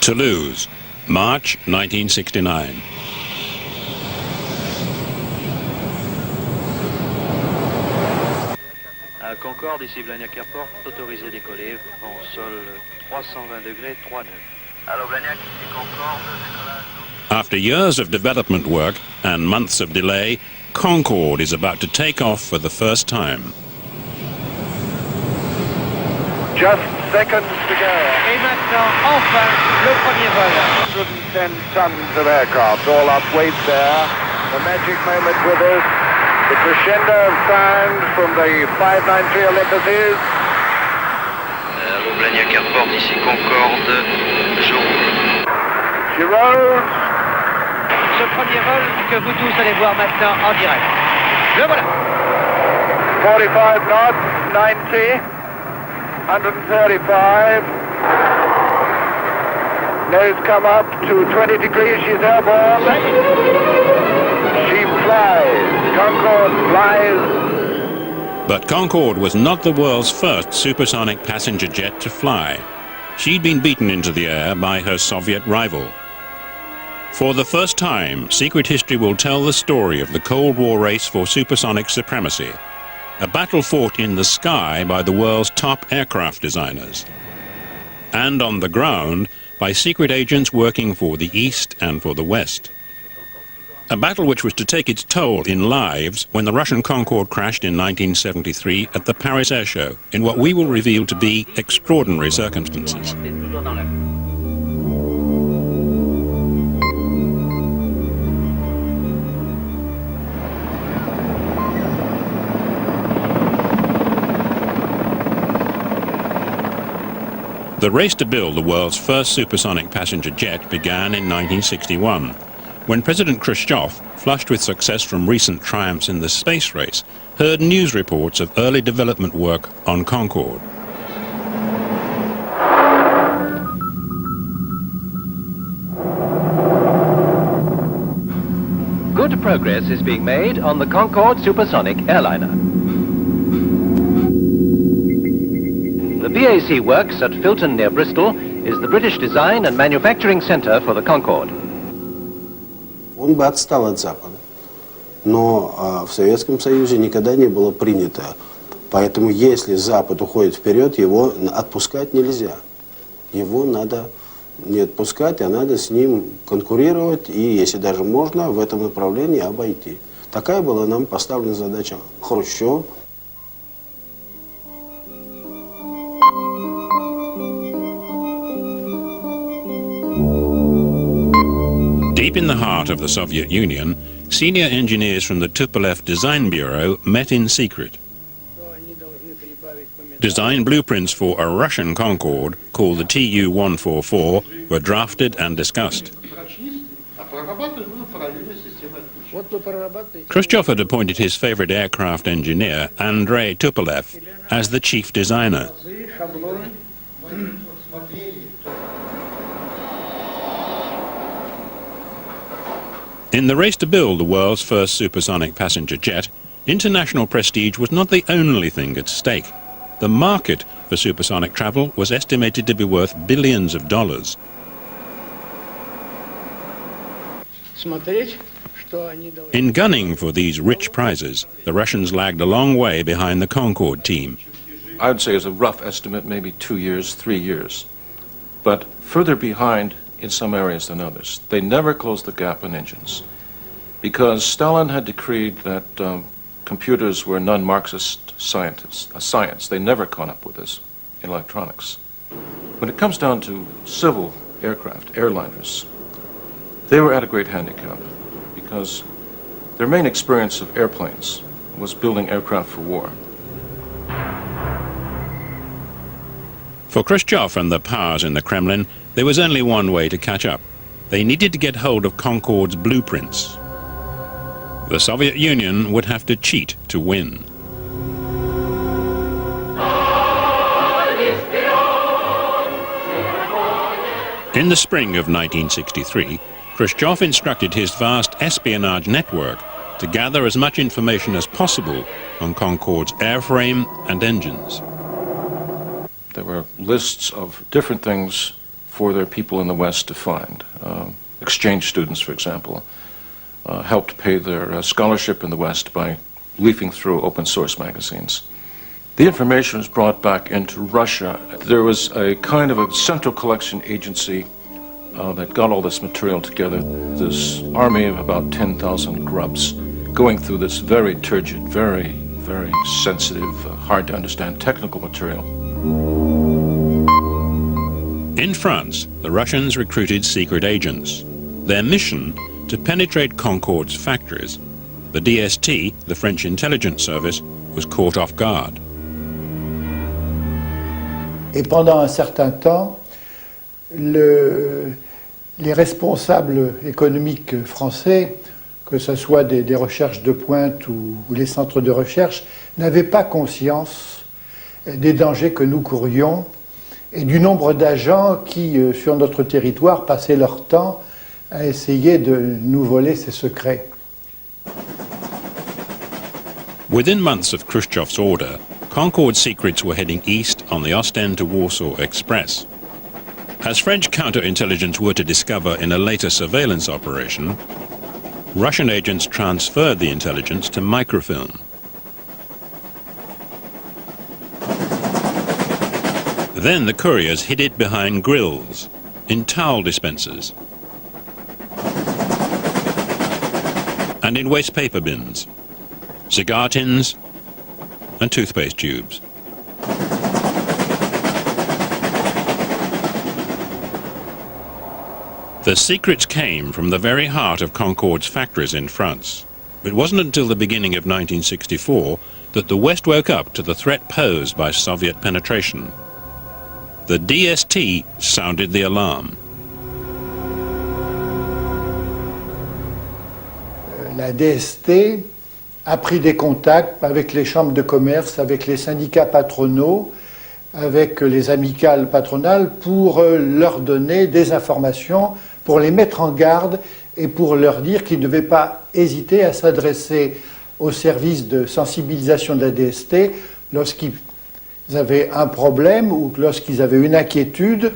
Toulouse, March 1969. Concorde, ici Blagnac Airport, autorisé décoller, vent au sol 320 degrés, 3 nœuds. Allô Blagnac, ici Concorde, décollage. After years of development work and months of delay, Concorde is about to take off for the first time. Just seconds to go. Et maintenant, enfin, le premier vol. 110 tons of aircraft, all up weight there. The magic moment with us. The crescendo of sound from the 593 Olympus. Allô Blagnac Airport, ici Concorde, je roule. She rolls. Ce premier vol que vous tous allez voir maintenant en direct. Le voilà. 45 knots, 90, 135. Nose come up to 20 degrees, she's airborne. She flies. Concorde flies. But Concorde was not the world's first supersonic passenger jet to fly. She'd been beaten into the air by her Soviet rival. For the first time, secret history will tell the story of the Cold War race for supersonic supremacy, a battle fought in the sky by the world's top aircraft designers, and on the ground by secret agents working for the East and for the West. A battle which was to take its toll in lives when the Russian Concorde crashed in 1973 at the Paris Air Show in what we will reveal to be extraordinary circumstances. The race to build the world's first supersonic passenger jet began in 1961. When President Khrushchev, flushed with success from recent triumphs in the space race, heard news reports of early development work on Concorde. Good progress is being made on the Concorde supersonic airliner. The BAC Works at Filton near Bristol is the British design and manufacturing centre for the Concorde. Он бы отстал от Запада, но в Советском Союзе никогда не было принято. Поэтому если Запад уходит вперед, его отпускать нельзя. Его надо не отпускать, а надо с ним конкурировать и, если даже можно, в этом направлении обойти. Такая была нам поставлена задача Хрущева. Deep in the heart of the Soviet Union, senior engineers from the Tupolev Design Bureau met in secret. Design blueprints for a Russian Concorde, called the TU-144, were drafted and discussed. Khrushchev had appointed his favorite aircraft engineer, Andrei Tupolev, as the chief designer. In the race to build the world's first supersonic passenger jet, international prestige was not the only thing at stake. The market for supersonic travel was estimated to be worth billions of dollars. In gunning for these rich prizes, the Russians lagged a long way behind the Concorde team. I would say as a rough estimate, maybe 2 years, 3 years, but further behind in some areas than others. They never closed the gap in engines because Stalin had decreed that computers were non-Marxist science. They never caught up with this in electronics. When it comes down to civil aircraft, airliners, they were at a great handicap because their main experience of airplanes was building aircraft for war. For Khrushchev and the powers in the Kremlin, there was only one way to catch up. They needed to get hold of Concorde's blueprints. The Soviet Union would have to cheat to win. In the spring of 1963, Khrushchev instructed his vast espionage network to gather as much information as possible on Concorde's airframe and engines. There were lists of different things for their people in the West to find. Exchange students, for example, helped pay their scholarship in the West by leafing through open source magazines. The information was brought back into Russia. There was a kind of a central collection agency that got all this material together. This army of about 10,000 grubs going through this very turgid, very, very sensitive, hard to understand technical material. In France, the Russians recruited secret agents. Their mission, to penetrate Concorde's factories. The DST, the French intelligence service, was caught off guard. Et pendant un certain temps, les responsables économiques français, que ce soit des recherches de pointe ou les centres de recherche, n'avaient pas conscience des dangers que nous courions et du nombre d'agents qui, sur notre territoire, passaient leur temps à essayer de nous voler ces secrets. Within months of Khrushchev's order, Concorde secrets were heading east on the Ostend to Warsaw Express. As French counterintelligence were to discover in a later surveillance operation, Russian agents transferred the intelligence to microfilm. Then the couriers hid it behind grills, in towel dispensers, and in waste paper bins, cigar tins, and toothpaste tubes. The secrets came from the very heart of Concorde's factories in France. It wasn't until the beginning of 1964 that the West woke up to the threat posed by Soviet penetration. The DST sounded the alarm. La DST a pris des contacts avec les chambres de commerce, avec les syndicats patronaux, avec les amicales patronales pour leur donner des informations, pour les mettre en garde et pour leur dire qu'ils ne devaient pas hésiter à s'adresser au service de sensibilisation de la DST lorsqu'ils avaient un problème ou lorsqu'ils avaient une inquiétude.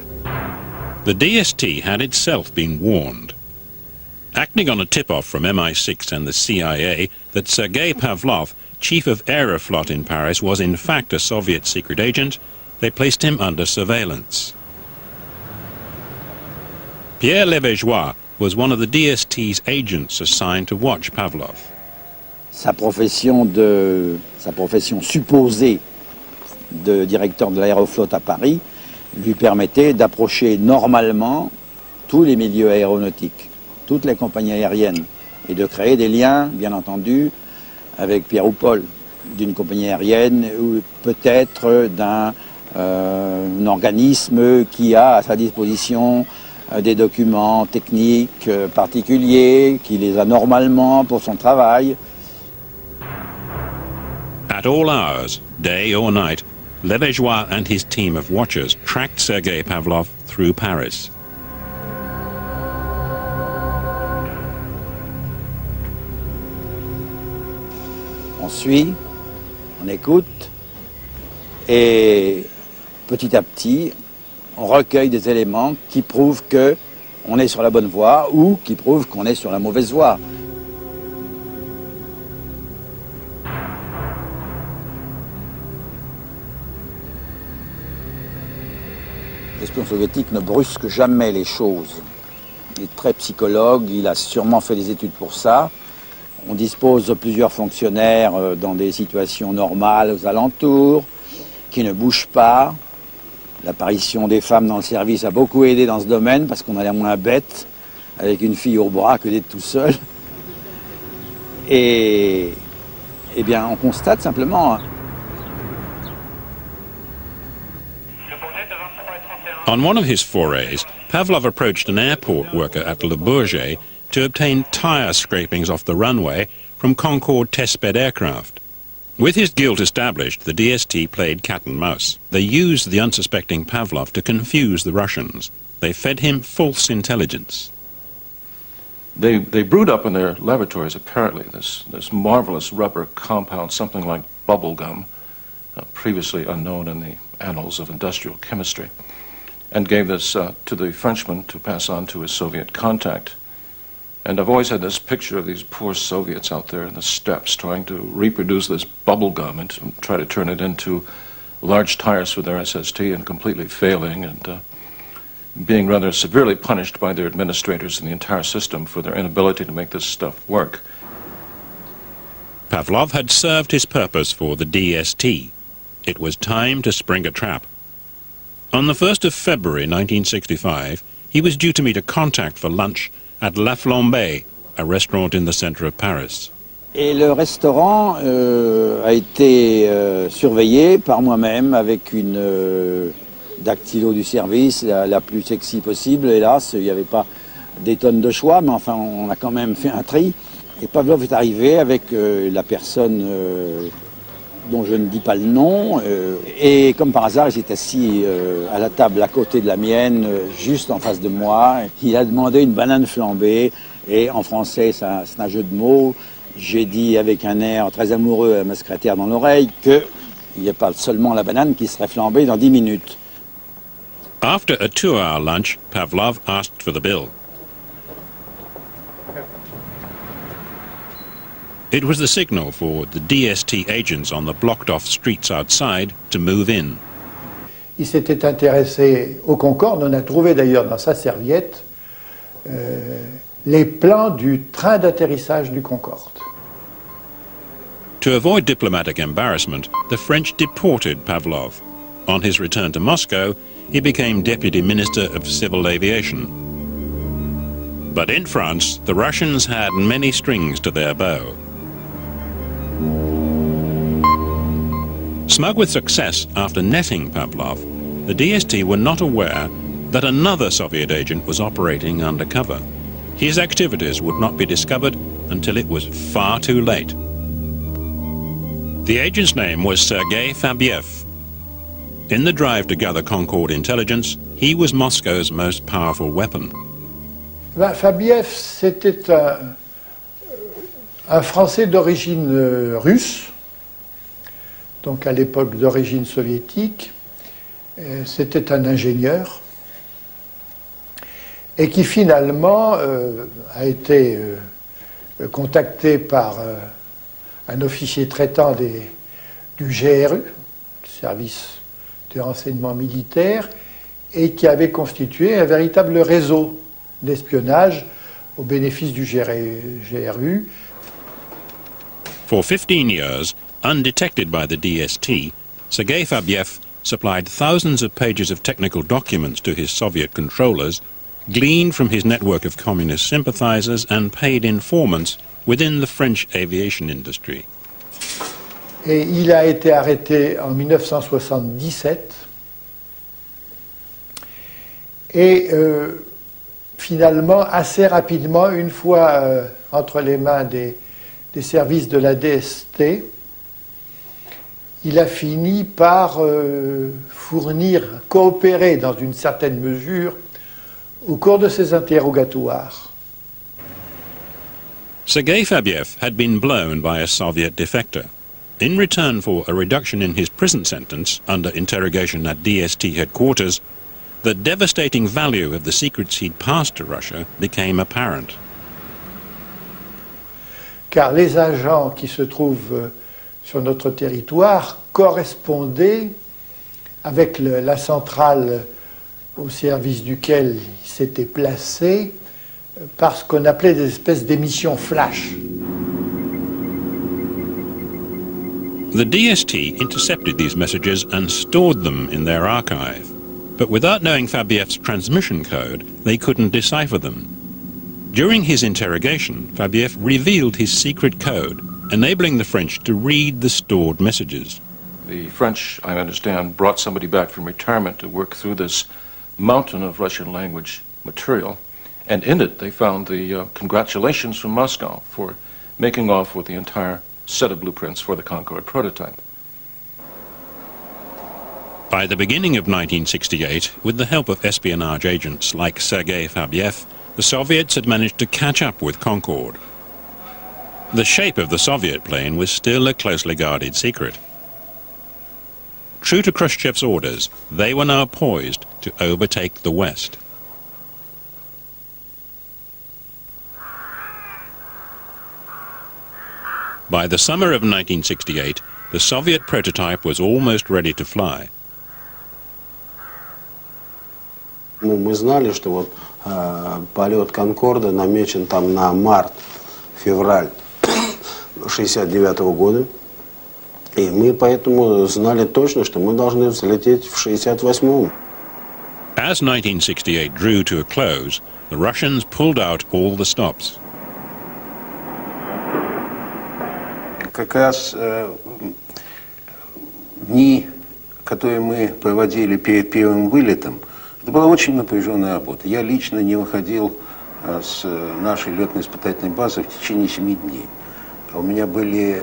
The DST had itself been warned. Acting on a tip-off from MI6 and the CIA that Sergei Pavlov, chief of Aeroflot in Paris, was in fact a Soviet secret agent, they placed him under surveillance. Pierre Levégeois was one of the DST's agents assigned to watch Pavlov. Sa profession supposée de directeur de l'Aéroflot à Paris lui permettait d'approcher normalement tous les milieux aéronautiques, toutes les compagnies aériennes, et de créer des liens, bien entendu, avec Pierre ou Paul, d'une compagnie aérienne ou peut-être d'un organisme qui a à sa disposition des documents techniques particuliers, qui les a normalement pour son travail. At all hours, day or night, Levégeois and his team of watchers tracked Sergei Pavlov through Paris. On suit, on écoute, et petit à petit, on recueille des éléments qui prouvent qu'on est sur la bonne voie ou qui prouvent qu'on est sur la mauvaise voie. L'espion soviétique ne brusque jamais les choses. Il est très psychologue, il a sûrement fait des études pour ça. On dispose de plusieurs fonctionnaires dans des situations normales aux alentours, qui ne bougent pas. L'apparition des femmes dans le service a beaucoup aidé dans ce domaine parce qu'on a l'air moins bête avec une fille au bras que d'être tout seul. Et eh bien, on constate simplement. On one of his forays, Pavlov approached an airport worker at Le Bourget to obtain tire scrapings off the runway from Concorde testbed aircraft. With his guilt established, the DST played cat and mouse. They used the unsuspecting Pavlov to confuse the Russians. They fed him false intelligence. They brewed up in their laboratories, apparently, this marvelous rubber compound, something like bubble gum, previously unknown in the annals of industrial chemistry, and gave this to the Frenchman to pass on to his Soviet contact. And I've always had this picture of these poor Soviets out there in the steppes trying to reproduce this bubble gum and to try to turn it into large tires for their SST and completely failing and being rather severely punished by their administrators and the entire system for their inability to make this stuff work. Pavlov had served his purpose for the DST. It was time to spring a trap. On the 1st of February 1965, he was due to meet a contact for lunch at La Flambée, a restaurant in the center of Paris. Et le restaurant a été surveillé par moi-même avec une dactylo du service, la plus sexy possible. Hélas, il n'y avait pas des tonnes de choix, mais enfin, on a quand même fait un tri. Et Pavlov est arrivé avec la personne dont je ne dis pas le nom. Et comme par hasard, il s'est assis à la table à côté de la mienne, juste en face de moi. Il a demandé une banane flambée. Et en français, c'est un jeu de mots. J'ai dit avec un air très amoureux à ma secrétaire dans l'oreille qu'il n'y a pas seulement la banane qui serait flambée dans 10 minutes. After a 2-hour lunch, Pavlov asked for the bill. It was the signal for the DST agents on the blocked-off streets outside to move in. Il s'était intéressé au Concorde. On a trouvé d'ailleurs dans sa serviette les plans du train d'atterrissage du Concorde. To avoid diplomatic embarrassment, the French deported Pavlov. On his return to Moscow, he became Deputy Minister of Civil Aviation. But in France, the Russians had many strings to their bow. Smug with success after netting Pavlov, the DST were not aware that another Soviet agent was operating undercover. His activities would not be discovered until it was far too late. The agent's name was Sergei Fabiev. In the drive to gather Concorde intelligence, he was Moscow's most powerful weapon. Fabiev, c'était un Français d'origine russe, donc à l'époque d'origine soviétique. C'était un ingénieur et qui finalement a été contacté par un officier traitant du GRU, service de renseignement militaire, et qui avait constitué un véritable réseau d'espionnage au bénéfice du GRU. For 15 years, undetected by the DST, Sergei Fabiev supplied thousands of pages of technical documents to his Soviet controllers, gleaned from his network of communist sympathizers and paid informants within the French aviation industry. Et il a été arrêté en 1977 et finalement, assez rapidement, une fois entre les mains des services de la DST, il a fini par coopérer dans une certaine mesure au cours de ses interrogatoires. Sergei Fabiev had been blown by a Soviet defector. In return for a reduction in his prison sentence under interrogation at DST headquarters, the devastating value of the secrets he'd passed to Russia became apparent. Car les agents qui se trouvent sur notre territoire correspondaient avec la centrale au service duquel il s'était placé par ce qu'on appelait des espèces d'émissions flash. The DST intercepted these messages and stored them in their archive. But without knowing Fabiev's transmission code, they couldn't decipher them. During his interrogation, Fabiev revealed his secret code, enabling the French to read the stored messages. The French, I understand, brought somebody back from retirement to work through this mountain of Russian language material, and in it they found the congratulations from Moscow for making off with the entire set of blueprints for the Concorde prototype. By the beginning of 1968, with the help of espionage agents like Sergei Fabiev, the Soviets had managed to catch up with Concorde. The shape of the Soviet plane was still a closely guarded secret. True to Khrushchev's orders, they were now poised to overtake the West. By the summer of 1968, the Soviet prototype was almost ready to fly. Мы знали, что вот полет Конкорда намечен там на март-февраль 69-го года. И мы поэтому знали точно, что мы должны взлететь в 68-м. As 1968 drew to a close, the Russians pulled out all the stops. Как раз дни, которые мы проводили перед первым вылетом, это была очень напряженная работа. Я лично не выходил с нашей летно-испытательной базы в течение 7 дней. У меня были,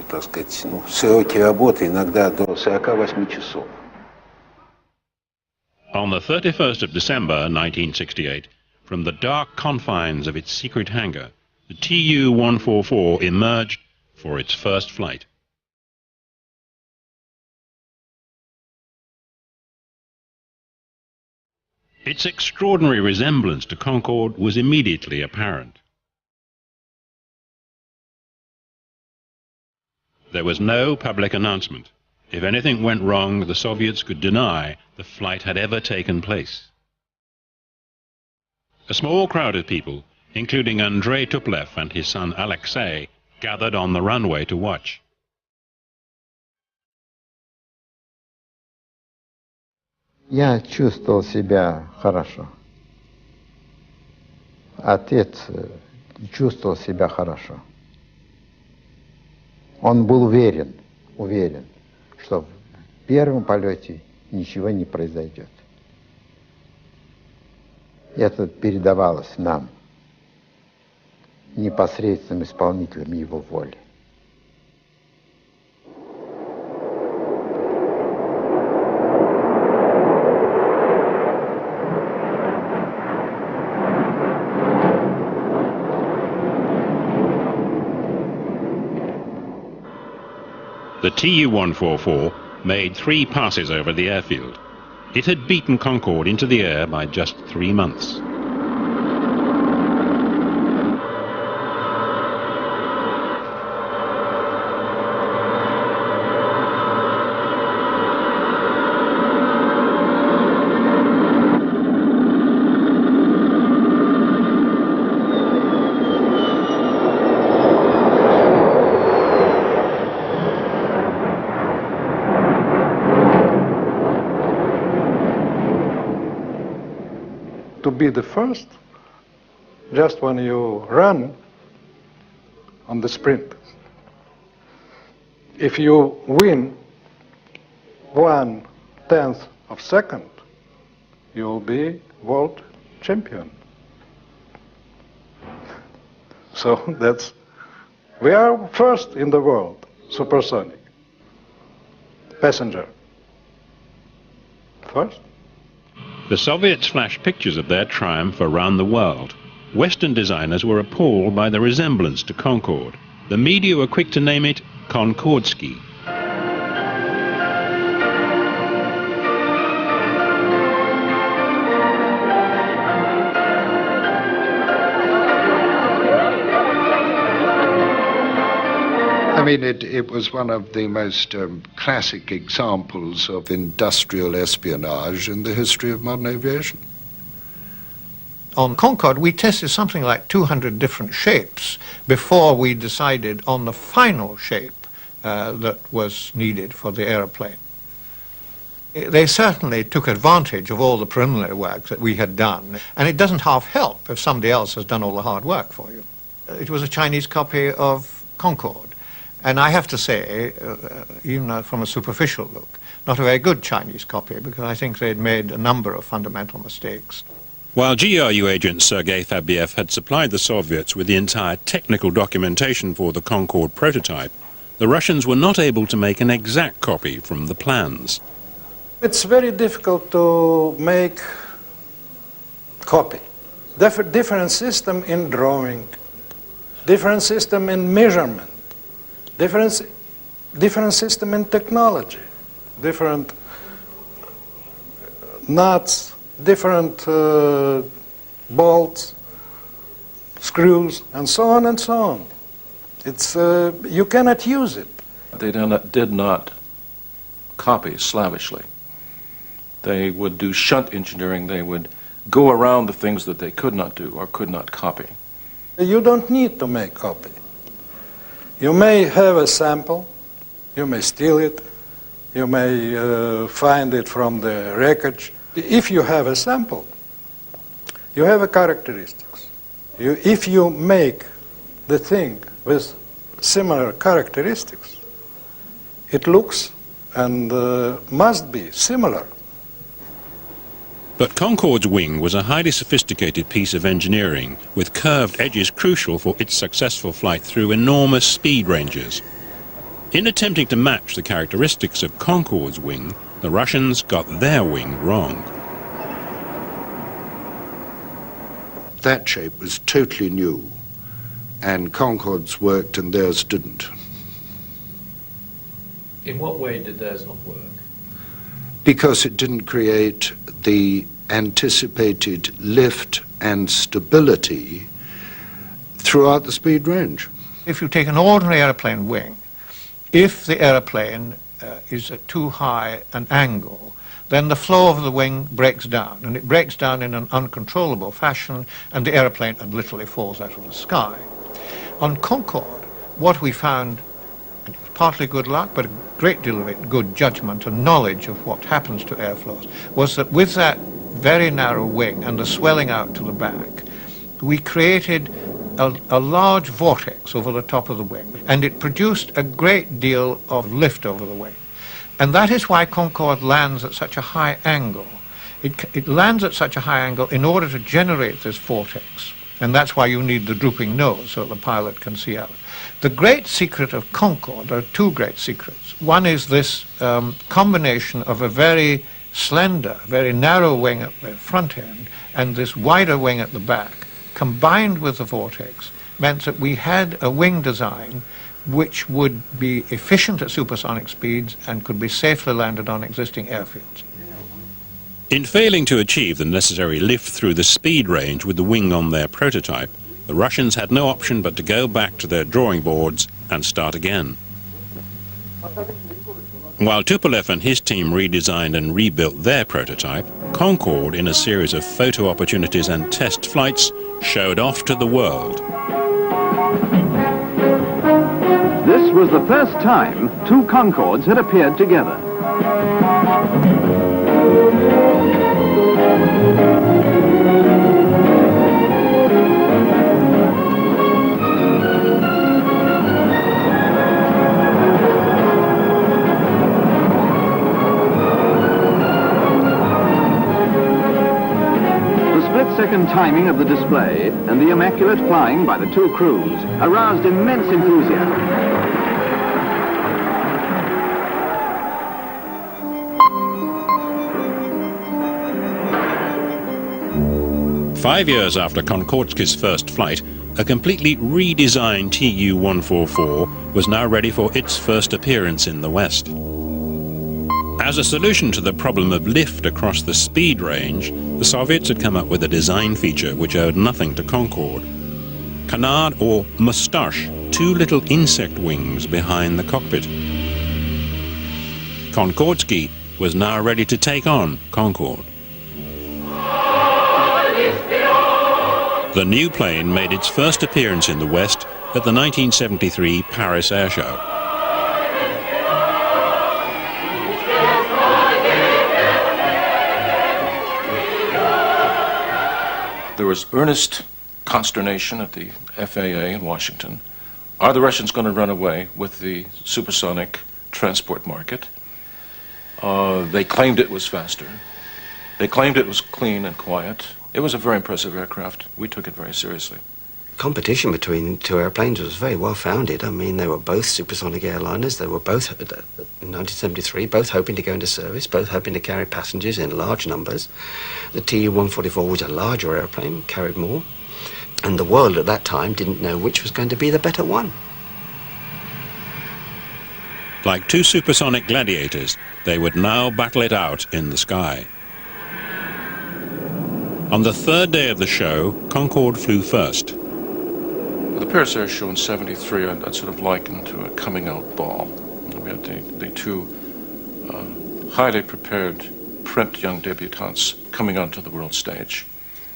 так сказать, сроки работы иногда до 48 часов. On the 31st of December 1968, from the dark confines of its secret hangar, the TU-144 emerged for its first flight. Its extraordinary resemblance to Concorde was immediately apparent. There was no public announcement. If anything went wrong, the Soviets could deny the flight had ever taken place. A small crowd of people, including Andrei Tupolev and his son Alexei, gathered on the runway to watch. Я чувствовал себя хорошо. Отец чувствовал себя хорошо. Он был уверен, что в первом полете ничего не произойдет. Это передавалось нам, непосредственным исполнителям его воли. The TU-144 made 3 passes over the airfield. It had beaten Concorde into the air by just 3 months. To be the first, just when you run on the sprint. If you win 1/10 of a second, you will be world champion. So we are first in the world, supersonic. Passenger. First. The Soviets flashed pictures of their triumph around the world. Western designers were appalled by the resemblance to Concorde. The media were quick to name it Concordski. I mean, it was one of the most classic examples of industrial espionage in the history of modern aviation. On Concorde, we tested something like 200 different shapes before we decided on the final shape that was needed for the aeroplane. They certainly took advantage of all the preliminary work that we had done, and it doesn't half help if somebody else has done all the hard work for you. It was a Chinese copy of Concorde. And I have to say, even from a superficial look, not a very good Chinese copy, because I think they'd made a number of fundamental mistakes. While GRU agent Sergei Fabiev had supplied the Soviets with the entire technical documentation for the Concorde prototype, the Russians were not able to make an exact copy from the plans. It's very difficult to make copy. Different system in drawing, different system in measurement. Different system in technology. different nuts, different bolts, screws, and so on and so on. It's, you cannot use it. They did not copy slavishly. They would do shunt engineering. They would go around the things that they could not do or could not copy. You don't need to make copy. You may have a sample, you may steal it, you may find it from the wreckage. If you have a sample, you have a characteristics. If you make the thing with similar characteristics, it looks and must be similar. But Concorde's wing was a highly sophisticated piece of engineering, with curved edges crucial for its successful flight through enormous speed ranges. In attempting to match the characteristics of Concorde's wing, the Russians got their wing wrong. That shape was totally new, and Concorde's worked and theirs didn't. In what way did theirs not work? Because it didn't create the anticipated lift and stability throughout the speed range. If you take an ordinary aeroplane wing, if the aeroplane is at too high an angle, then the flow of the wing breaks down, and it breaks down in an uncontrollable fashion, and the aeroplane literally falls out of the sky. On Concorde, what we found, and it was partly good luck, but a great deal of it good judgment and knowledge of what happens to airflows, was that with that very narrow wing and the swelling out to the back, we created a large vortex over the top of the wing, and it produced a great deal of lift over the wing. And that is why Concorde lands at such a high angle. It lands at such a high angle in order to generate this vortex. And that's why you need the drooping nose so the pilot can see out. The great secret of Concorde, there are two great secrets. One is this combination of a very slender, very narrow wing at the front end and this wider wing at the back, combined with the vortex, meant that we had a wing design which would be efficient at supersonic speeds and could be safely landed on existing airfields. In failing to achieve the necessary lift through the speed range with the wing on their prototype, the Russians had no option but to go back to their drawing boards and start again. While Tupolev and his team redesigned and rebuilt their prototype, Concorde, in a series of photo opportunities and test flights, showed off to the world. This was the first time two Concordes had appeared together. Split-second timing of the display and the immaculate flying by the two crews aroused immense enthusiasm. 5 years after Konkordsky's first flight, a completely redesigned TU-144 was now ready for its first appearance in the West. As a solution to the problem of lift across the speed range, the Soviets had come up with a design feature which owed nothing to Concorde. Canard or moustache, two little insect wings behind the cockpit. Konkordsky was now ready to take on Concorde. The new plane made its first appearance in the West at the 1973 Paris Air Show. There was earnest consternation at the FAA in Washington. Are the Russians going to run away with the supersonic transport market? They claimed it was faster. They claimed it was clean and quiet. It was a very impressive aircraft. We took it very seriously. Competition between two airplanes was very well founded. I mean, they were both supersonic airliners. They were both, in 1973, both hoping to go into service, both hoping to carry passengers in large numbers. The TU-144 was a larger airplane, carried more. And the world at that time didn't know which was going to be the better one. Like two supersonic gladiators, they would now battle it out in the sky. On the third day of the show, Concorde flew first. The Paris Air Show in '73, I'd sort of likened to a coming out ball. We had the two highly prepared print young debutantes coming onto the world stage.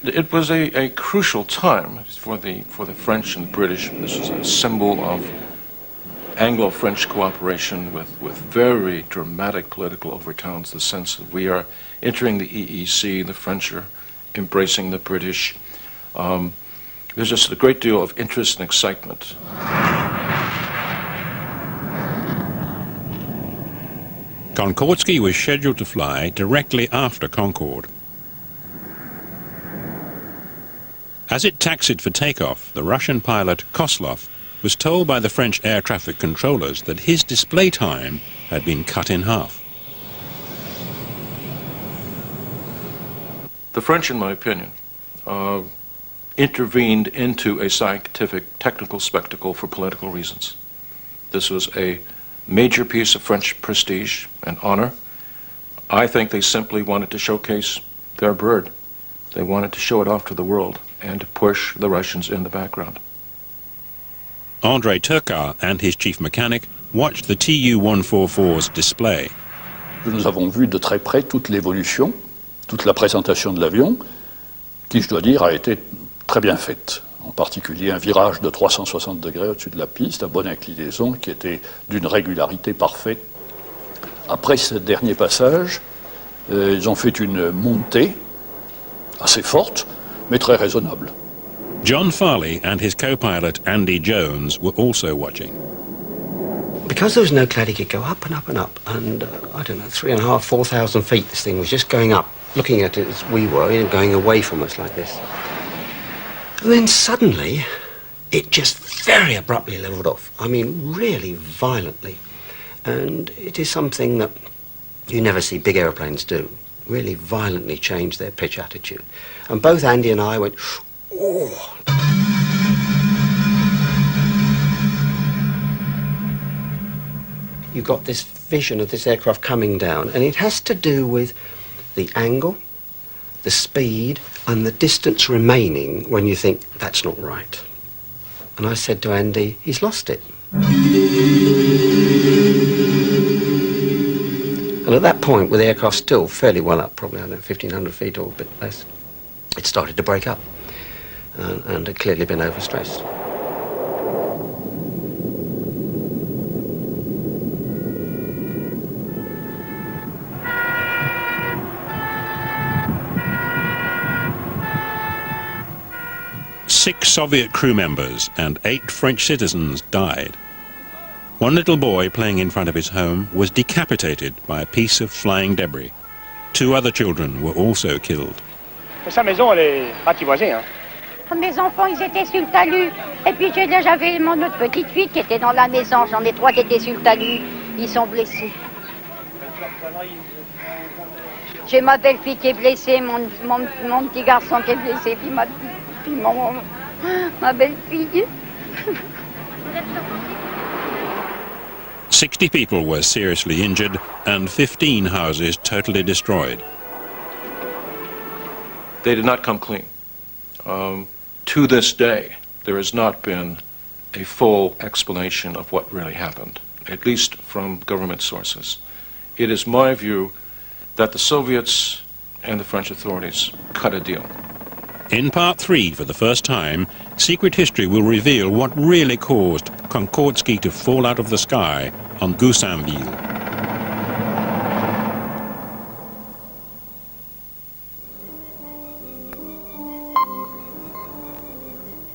It was a crucial time for the French and British. This was a symbol of Anglo-French cooperation with very dramatic political overtones, the sense that we are entering the EEC, the French are embracing the British. There's just a great deal of interest and excitement. Concordski was scheduled to fly directly after Concorde. As it taxied for takeoff, the Russian pilot Koslov was told by the French air traffic controllers that his display time had been cut in half. The French, in my opinion, intervened into a scientific, technical spectacle for political reasons. This was a major piece of French prestige and honor. I think they simply wanted to showcase their bird. They wanted to show it off to the world and to push the Russians in the background. André Turcat and his chief mechanic watched the TU-144's display. Nous avons vu de très près toute l'évolution, toute la présentation de l'avion, qui, je dois dire, a été très bien faite. En particulier un virage de 360 degrés au-dessus de la piste, à bonne inclinaison, qui était d'une régularité parfaite. Après ce dernier passage, ils ont fait une montée assez forte, mais très raisonnable. John Farley and his co-pilot Andy Jones were also watching. Because there was no cloud, he could go up and up and up, and I don't know, 3,500, 4,000 feet this thing was just going up, looking at it as we were, going away from us like this. And then suddenly, it just very abruptly leveled off. I mean, really violently. And it is something that you never see big aeroplanes do, really violently change their pitch attitude. And both Andy and I went, oh. You've got this vision of this aircraft coming down, and it has to do with the angle, the speed, and the distance remaining when you think, that's not right. And I said to Andy, he's lost it. And at that point, with the aircraft still fairly well up, probably, I don't know, 1,500 feet or a bit less, it started to break up and had clearly been overstressed. Six Soviet crew members and 8 French citizens died. One little boy playing in front of his home was decapitated by a piece of flying debris. 2 other children were also killed. Sa maison, elle est ratiboisée, hein. Mes enfants, ils étaient sur le talus. Et puis j'avais mon autre petite fille qui était dans la maison. J'en ai 3 qui étaient sur le talus. Ils sont blessés. J'ai ma belle-fille qui est blessée, mon petit garçon qui est blessé, puis ma belle-fille. 60 people were seriously injured and 15 houses totally destroyed. They did not come clean. To this day, there has not been a full explanation of what really happened, at least from government sources. It is my view that the Soviets and the French authorities cut a deal. In part 3, for the first time, Secret History will reveal what really caused Concordski to fall out of the sky on Goussainville.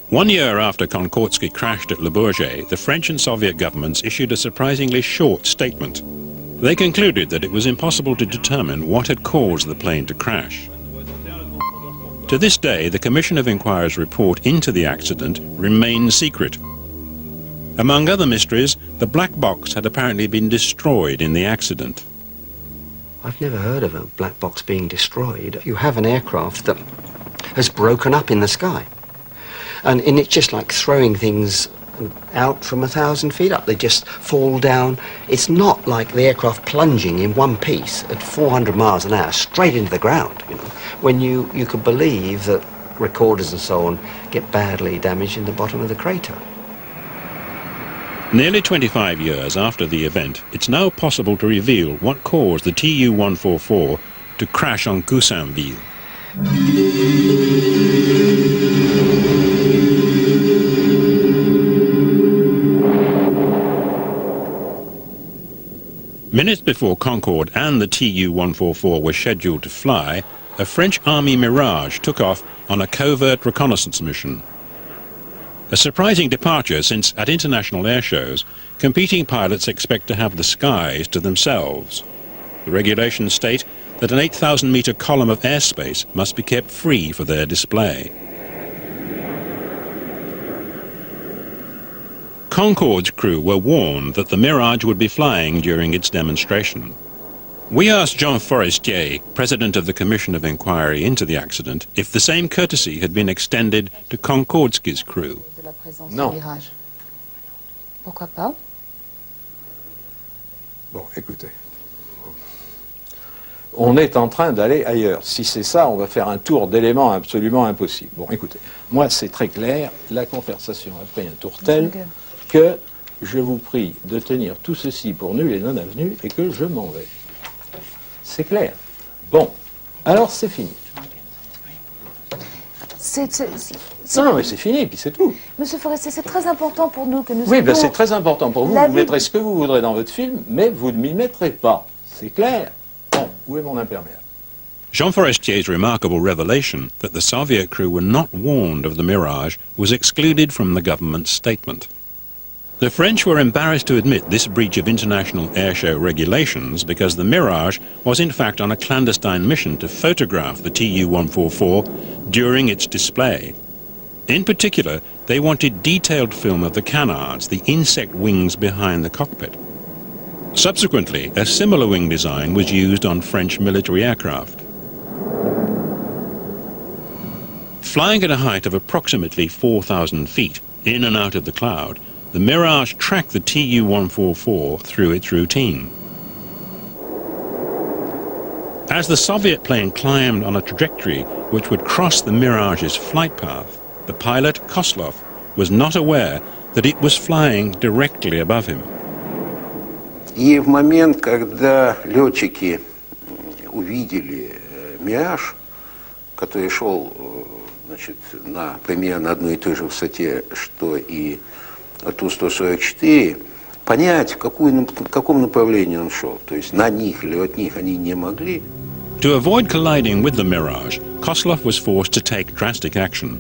One year after Concordski crashed at Le Bourget, the French and Soviet governments issued a surprisingly short statement. They concluded that it was impossible to determine what had caused the plane to crash. To this day, the Commission of Inquiry's report into the accident remains secret. Among other mysteries, the black box had apparently been destroyed in the accident. I've never heard of a black box being destroyed. You have an aircraft that has broken up in the sky. And it's just like throwing things out from 1,000 feet up. They just fall down. It's not like the aircraft plunging in one piece at 400 miles an hour straight into the ground, you know, when you could believe that recorders and so on get badly damaged in the bottom of the crater. Nearly 25 years after the event, it's now possible to reveal what caused the TU-144 to crash on Goussainville. Minutes before Concorde and the TU-144 were scheduled to fly, a French Army Mirage took off on a covert reconnaissance mission. A surprising departure, since at international air shows, competing pilots expect to have the skies to themselves. The regulations state that an 8,000-metre column of airspace must be kept free for their display. Concorde's crew were warned that the Mirage would be flying during its demonstration. We asked Jean Forestier, president of the Commission of Inquiry into the accident, if the same courtesy had been extended to Concordski's crew. Non. Pourquoi pas? Bon, écoutez. On est en train d'aller ailleurs. Si c'est ça, on va faire un tour d'éléments absolument impossible. Bon, écoutez, moi c'est très clair, la conversation a pris un tour tel que je vous prie de tenir tout ceci pour nul et non avenu et que je m'en vais. C'est clair. Bon, alors c'est fini. Non, mais c'est fini, puis c'est tout. Monsieur Forestier, c'est très important pour nous que nous... Oui, ben c'est très important pour vous. Vous mettrez ce que vous voudrez dans votre film, mais vous ne m'y mettrez pas. C'est clair. Bon, où est mon imperméable? Jean Forestier's remarkable revelation that the Soviet crew were not warned of the Mirage was excluded from the government's statement. The French were embarrassed to admit this breach of international airshow regulations because the Mirage was in fact on a clandestine mission to photograph the TU-144 during its display. In particular, they wanted detailed film of the canards, the insect wings behind the cockpit. Subsequently, a similar wing design was used on French military aircraft. Flying at a height of approximately 4,000 feet, in and out of the cloud, the Mirage tracked the TU-144 through its routine. As the Soviet plane climbed on a trajectory which would cross the Mirage's flight path, the pilot, Koslov, was not aware that it was flying directly above him. И в момент, когда летчики увидели «Мираж», который шел, значит, на примерно одной и той же высоте, что и Ту-144, понять, в каком направлении он шел, то есть на них или от них, они не могли. To avoid colliding with the Mirage, Koslov was forced to take drastic action.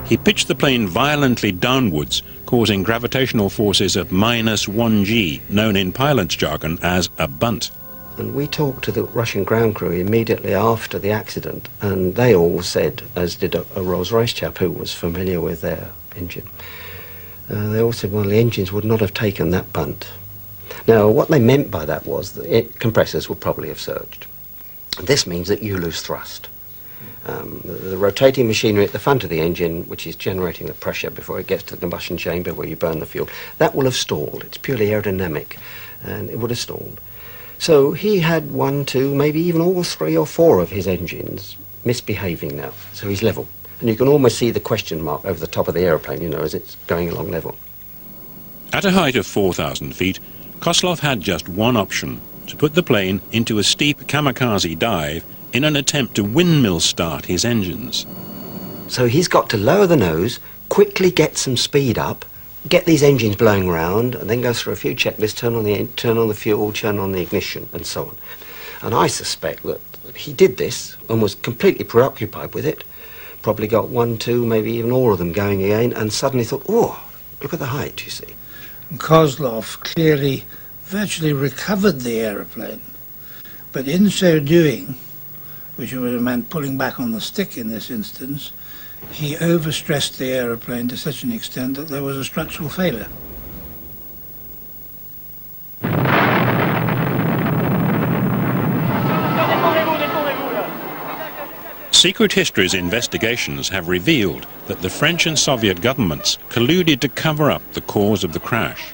He pitched the plane violently downwards, causing gravitational forces of -1g, known in pilot's jargon as a bunt. And we talked to the Russian ground crew immediately after the accident, and they all said, as did a Rolls-Royce chap who was familiar with their engine, they all said, well, the engines would not have taken that bunt. Now, what they meant by that was that compressors would probably have surged. This means that you lose thrust. The rotating machinery at the front of the engine, which is generating the pressure before it gets to the combustion chamber where you burn the fuel, that will have stalled. It's purely aerodynamic, and it would have stalled. So he had 1, 2, maybe even all 3 or 4 of his engines misbehaving now, so he's level. And you can almost see the question mark over the top of the aeroplane, you know, as it's going along level. At a height of 4,000 feet, Koslov had just one option, to put the plane into a steep kamikaze dive in an attempt to windmill start his engines. So he's got to lower the nose, quickly get some speed up, get these engines blowing around, and then go through a few checklists, turn on the fuel, turn on the ignition, and so on. And I suspect that he did this and was completely preoccupied with it, probably got 1, 2, maybe even all of them going again, and suddenly thought, oh, look at the height, you see. Koslov clearly virtually recovered the aeroplane, but in so doing, which would have meant pulling back on the stick in this instance, he overstressed the aeroplane to such an extent that there was a structural failure. Secret History's investigations have revealed that the French and Soviet governments colluded to cover up the cause of the crash.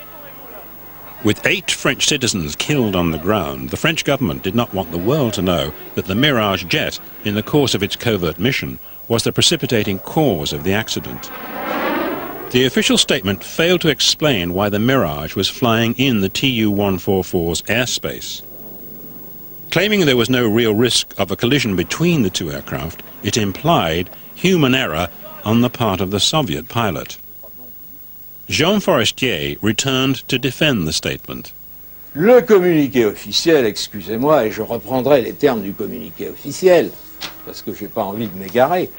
With 8 French citizens killed on the ground, the French government did not want the world to know that the Mirage jet, in the course of its covert mission, was the precipitating cause of the accident. The official statement failed to explain why the Mirage was flying in the TU-144's airspace. Claiming there was no real risk of a collision between the two aircraft, it implied human error on the part of the Soviet pilot. Jean Forestier returned to defend the statement. Le communiqué officiel, excusez-moi, et je reprendrai les termes du communiqué officiel, parce que je n'ai pas envie de m'égarer,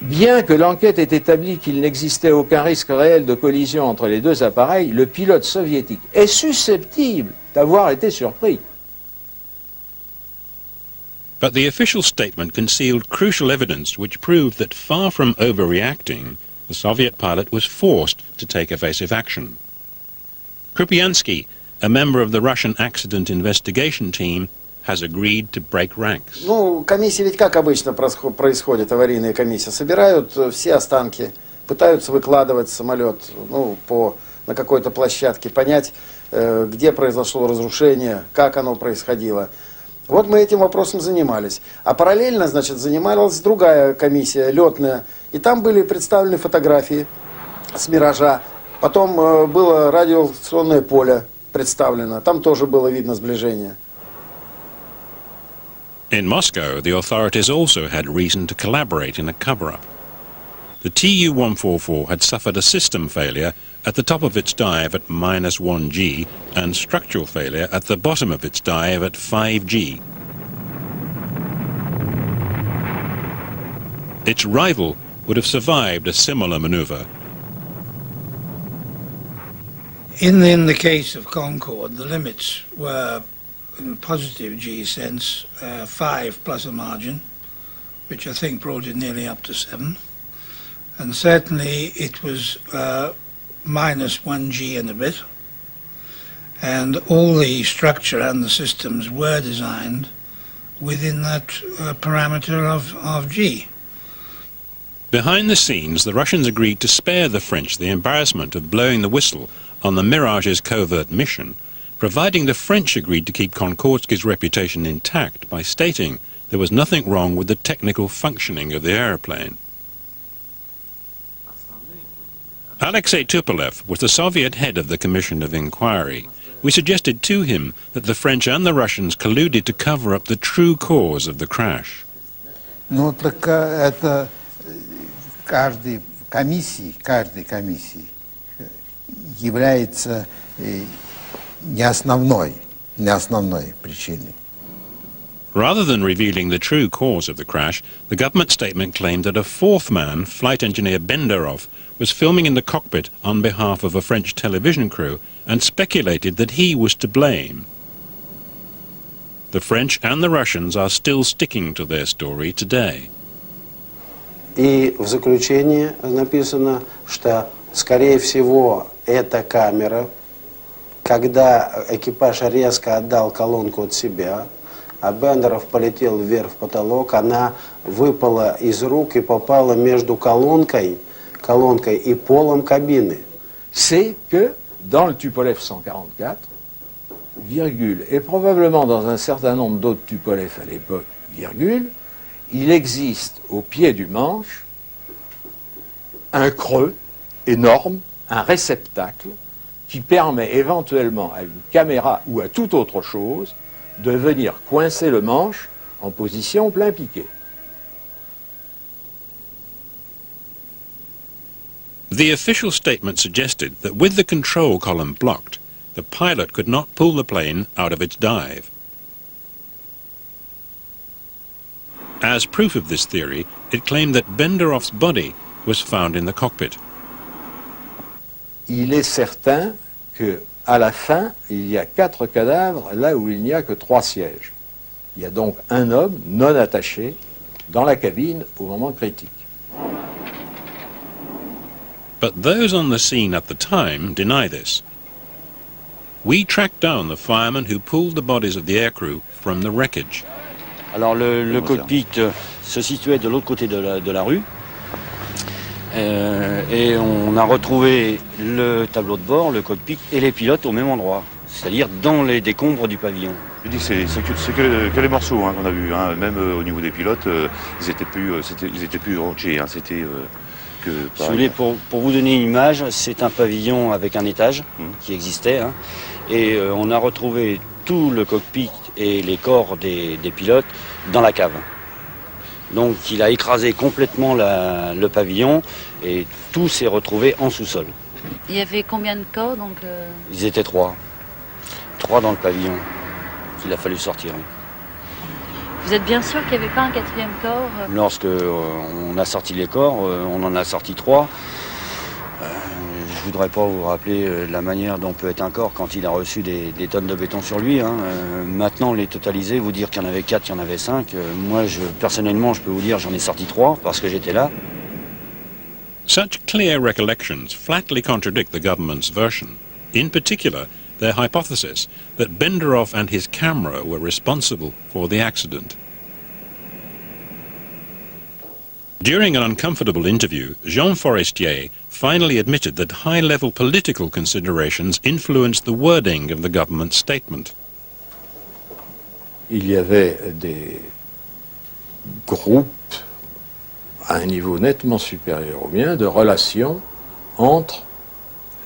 bien que l'enquête ait établi qu'il n'existait aucun risque réel de collision entre les deux appareils, le pilote soviétique est susceptible d'avoir été surpris. But the official statement concealed crucial evidence which proved that far from overreacting, the Soviet pilot was forced to take evasive action. Krupyansky, a member of the Russian accident investigation team, has agreed to break ranks. Ну, комиссии ведь как обычно происходит, аварийная комиссия. Собирают все останки, пытаются выкладывать самолет на какой-то площадке, понять, где произошло разрушение, как оно происходило. Вот мы этим вопросом занимались. А параллельно, значит, занималась другая комиссия, летная. И там были представлены фотографии с «Миража». Потом было радиолокационное поле представлено. Там тоже было видно сближение. In Moscow, the authorities also had reason to collaborate in a cover-up. The TU-144 had suffered a system failure at the top of its dive at -1G and structural failure at the bottom of its dive at 5G. Its rival would have survived a similar maneuver. In the case of Concorde, the limits were, in a positive G sense, 5 plus a margin, which I think brought it nearly up to 7. And certainly it was -1G and a bit. And all the structure and the systems were designed within that parameter of G. Behind the scenes, the Russians agreed to spare the French the embarrassment of blowing the whistle on the Mirage's covert mission, providing the French agreed to keep Konkordsky's reputation intact by stating there was nothing wrong with the technical functioning of the aeroplane. Alexei Tupolev was the Soviet head of the Commission of Inquiry. We suggested to him that the French and the Russians colluded to cover up the true cause of the crash. Ну, так это каждой комиссии является не основной причиной. Rather than revealing the true cause of the crash, the government statement claimed that a fourth man, flight engineer Benderov, was filming in the cockpit on behalf of a French television crew and speculated that he was to blame. The French and the Russians are still sticking to their story today. И в заключении написано, что, скорее всего, эта камера, когда экипаж резко отдал колонку от себя, а Бендеров полетел вверх в потолок, она выпала из рук и попала между колонкой и полом кабины. C'est que dans le Tupolev 144, virgule, et probablement dans un certain nombre d'autres Tupolev à l'époque, virgule, il existe au pied du manche un creux énorme, un réceptacle qui permet éventuellement à une caméra ou à toute autre chose de venir coincer le manche en position plein piqué. The official statement suggested that with the control column blocked, the pilot could not pull the plane out of its dive. As proof of this theory, it claimed that Benderov's body was found in the cockpit. Il est certain que à la fin, il y a 4 cadavres là où il n'y a que 3 sièges. Il y a donc un homme non attaché dans la cabine au moment critique. But those on the scene at the time deny this. We tracked down the firemen who pulled the bodies of the aircrew from the wreckage. Alors le cockpit se situait de l'autre côté de la rue. Et on a retrouvé le tableau de bord, le cockpit et les pilotes au même endroit, c'est-à-dire dans les décombres du pavillon. Je dis c'est que les morceaux hein, qu'on a vus, hein. Même au niveau des pilotes, ils étaient plus entiers, hein. C'était que. Si vous voulez, pour vous donner une image, c'est un pavillon avec un étage qui existait, hein, et on a retrouvé tout le cockpit et les corps des pilotes dans la cave. Donc il a écrasé complètement le pavillon et tout s'est retrouvé en sous-sol. Il y avait combien de corps donc Ils étaient 3. 3 dans le pavillon qu'il a fallu sortir. Vous êtes bien sûr qu'il n'y avait pas un 4e corps Lorsque on a sorti les corps, on en a sorti 3. Je voudrais pas vous rappeler la manière dont peut être un corps quand il a reçu des tonnes de béton sur lui. Hein. Maintenant, les totaliser, vous dire qu'il y en avait 4, qu'il y en avait 5. Moi, personnellement, je peux vous dire j'en ai sorti 3 parce que j'étais là. Such clear recollections flatly contradict the government's version. In particular, their hypothesis that Benderov and his camera were responsible for the accident. During an uncomfortable interview, Jean Forestier finally admitted that high-level political considerations influenced the wording of the government's statement. Il y avait des groupes à un niveau nettement supérieur au mien de relations entre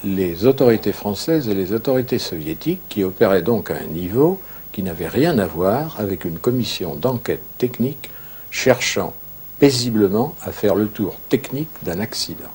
les autorités françaises et les autorités soviétiques qui opéraient donc à un niveau qui n'avait rien à voir avec une commission d'enquête technique cherchant paisiblement à faire le tour technique d'un accident.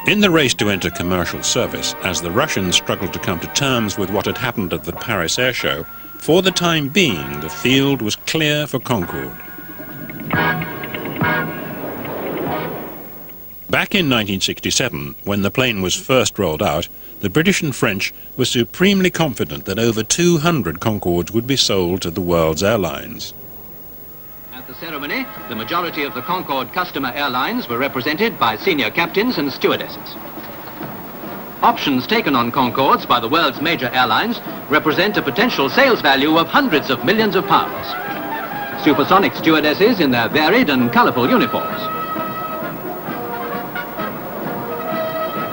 In the race to enter commercial service, as the Russians struggled to come to terms with what had happened at the Paris Air Show, for the time being, the field was clear for Concorde. Back in 1967, when the plane was first rolled out, the British and French were supremely confident that over 200 Concordes would be sold to the world's airlines. At the ceremony, the majority of the Concorde customer airlines were represented by senior captains and stewardesses. Options taken on Concordes by the world's major airlines represent a potential sales value of hundreds of millions of pounds. Supersonic stewardesses in their varied and colourful uniforms.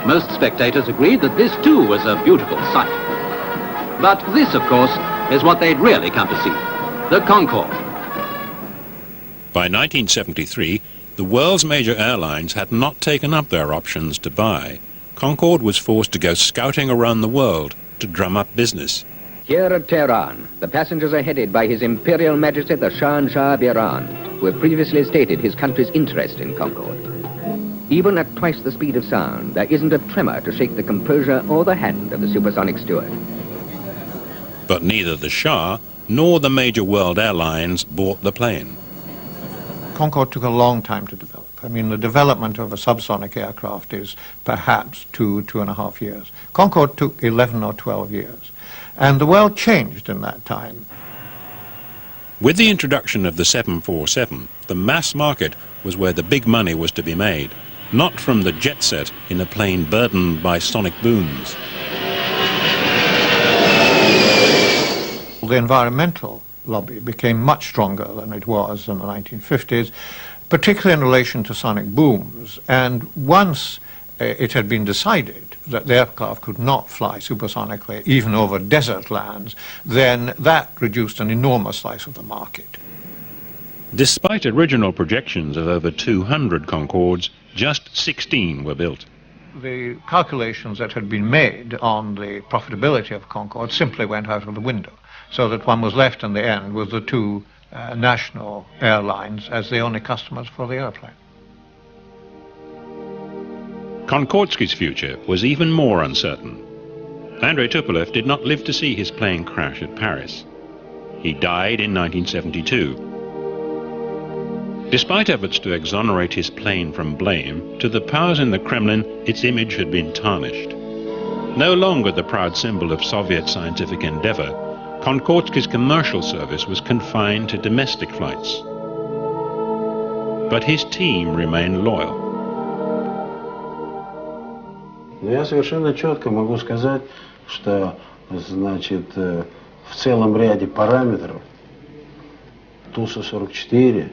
Most spectators agreed that this too was a beautiful sight. But this, of course, is what they'd really come to see, the Concorde. By 1973, the world's major airlines had not taken up their options to buy. Concorde was forced to go scouting around the world to drum up business. Here at Tehran, the passengers are headed by His Imperial Majesty the Shah of Iran, who had previously stated his country's interest in Concorde. Even at twice the speed of sound, there isn't a tremor to shake the composure or the hand of the supersonic steward. But neither the Shah nor the major world airlines bought the plane. Concorde took a long time to develop. I mean, the development of a subsonic aircraft is perhaps 2.5 years. Concorde took 11 or 12 years. And the world changed in that time. With the introduction of the 747, the mass market was where the big money was to be made, not from the jet set in a plane burdened by sonic booms. The environmental lobby became much stronger than it was in the 1950s, particularly in relation to sonic booms. And once it had been decided that the aircraft could not fly supersonically, even over desert lands, then that reduced an enormous slice of the market. Despite original projections of over 200 Concordes, just 16 were built. The calculations that had been made on the profitability of Concorde simply went out of the window, so that one was left in the end with the two national airlines as the only customers for the airplane. Konkordsky's future was even more uncertain. Andrei Tupolev did not live to see his plane crash at Paris. He died in 1972. Despite efforts to exonerate his plane from blame, to the powers in the Kremlin, its image had been tarnished. No longer the proud symbol of Soviet scientific endeavor, Konkordsky's commercial service was confined to domestic flights. but his team remained loyal. Но я совершенно четко могу сказать, что, значит, в целом ряде параметров Ту-144,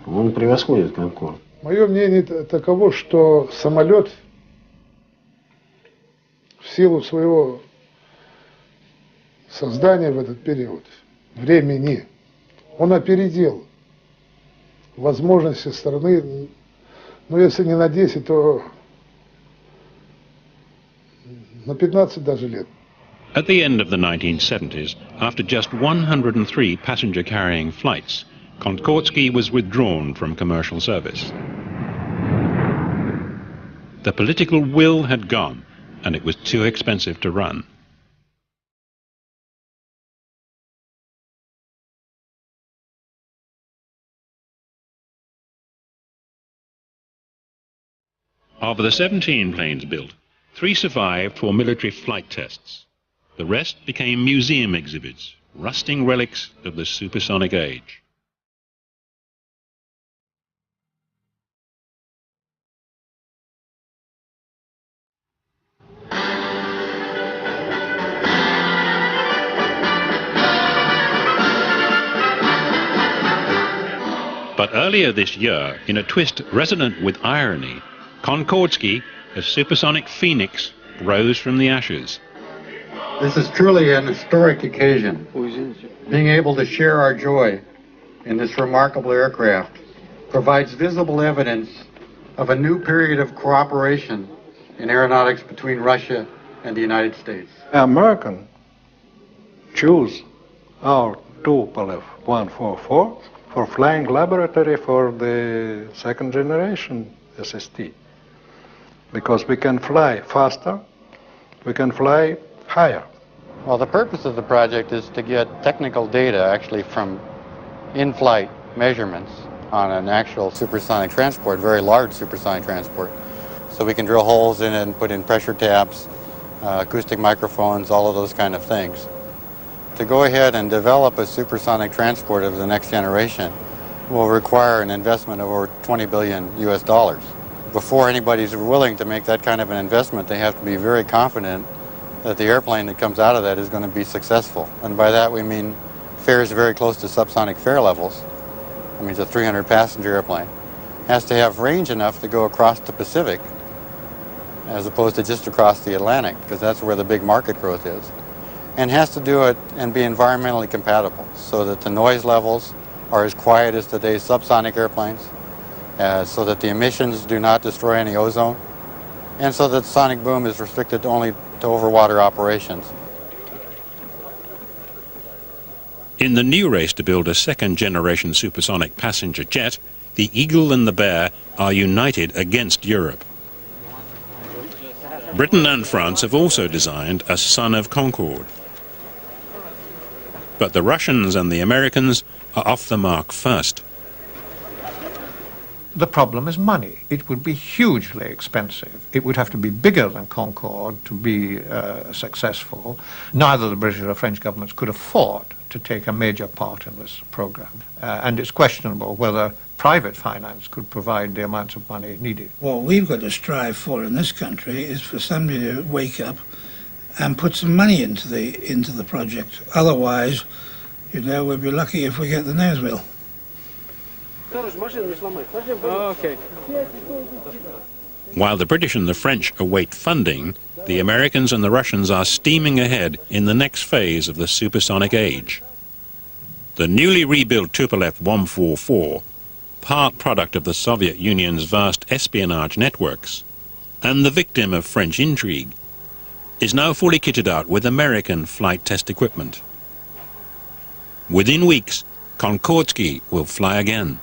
он превосходит Конкорд. Мое мнение таково, что самолет в силу своего создания в этот период времени, он опередил возможности страны, ну если не на 10, то на 15 даже лет. At the end of the 1970s, after just 103 passenger-carrying flights, Concorde was withdrawn from commercial service. The political will had gone, and it was too expensive to run. Of the 17 planes built, 3 survived for military flight tests. The rest became museum exhibits, rusting relics of the supersonic age. But earlier this year, in a twist resonant with irony, Concorde, a supersonic phoenix, rose from the ashes. This is truly an historic occasion. Being able to share our joy in this remarkable aircraft provides visible evidence of a new period of cooperation in aeronautics between Russia and the United States. American choose our Tupolev 144 for flying laboratory for the second generation SST. Because we can fly faster, we can fly higher. Well, the purpose of the project is to get technical data actually from in-flight measurements on an actual supersonic transport, very large supersonic transport. So we can drill holes in it and put in pressure taps, acoustic microphones, all of those kind of things. To go ahead and develop a supersonic transport of the next generation will require an investment of over 20 billion US dollars. Before anybody's willing to make that kind of an investment, they have to be very confident that the airplane that comes out of that is going to be successful. And by that we mean fares very close to subsonic fare levels. I mean, it's a 300-passenger airplane. Has to have range enough to go across the Pacific as opposed to just across the Atlantic, because that's where the big market growth is. And has to do it and be environmentally compatible so that the noise levels are as quiet as today's subsonic airplanes, so that the emissions do not destroy any ozone, and so that sonic boom is restricted only to overwater operations. In the new race to build a second-generation supersonic passenger jet, the Eagle and the Bear are united against Europe. Britain and France have also designed a son of Concorde. But the Russians and the Americans are off the mark first. The problem is money. It would be hugely expensive. It would have to be bigger than Concorde to be successful. Neither the British or French governments could afford to take a major part in this program. And it's questionable whether private finance could provide the amounts of money needed. What we've got to strive for in this country is for somebody to wake up and put some money into the project. Otherwise, you know, we'll be lucky if we get the nose wheel. Okay. While the British and the French await funding, the Americans and the Russians are steaming ahead in the next phase of the supersonic age. The newly rebuilt Tupolev 144, part product of the Soviet Union's vast espionage networks, and the victim of French intrigue, is now fully kitted out with American flight test equipment. Within weeks, Concorde will fly again.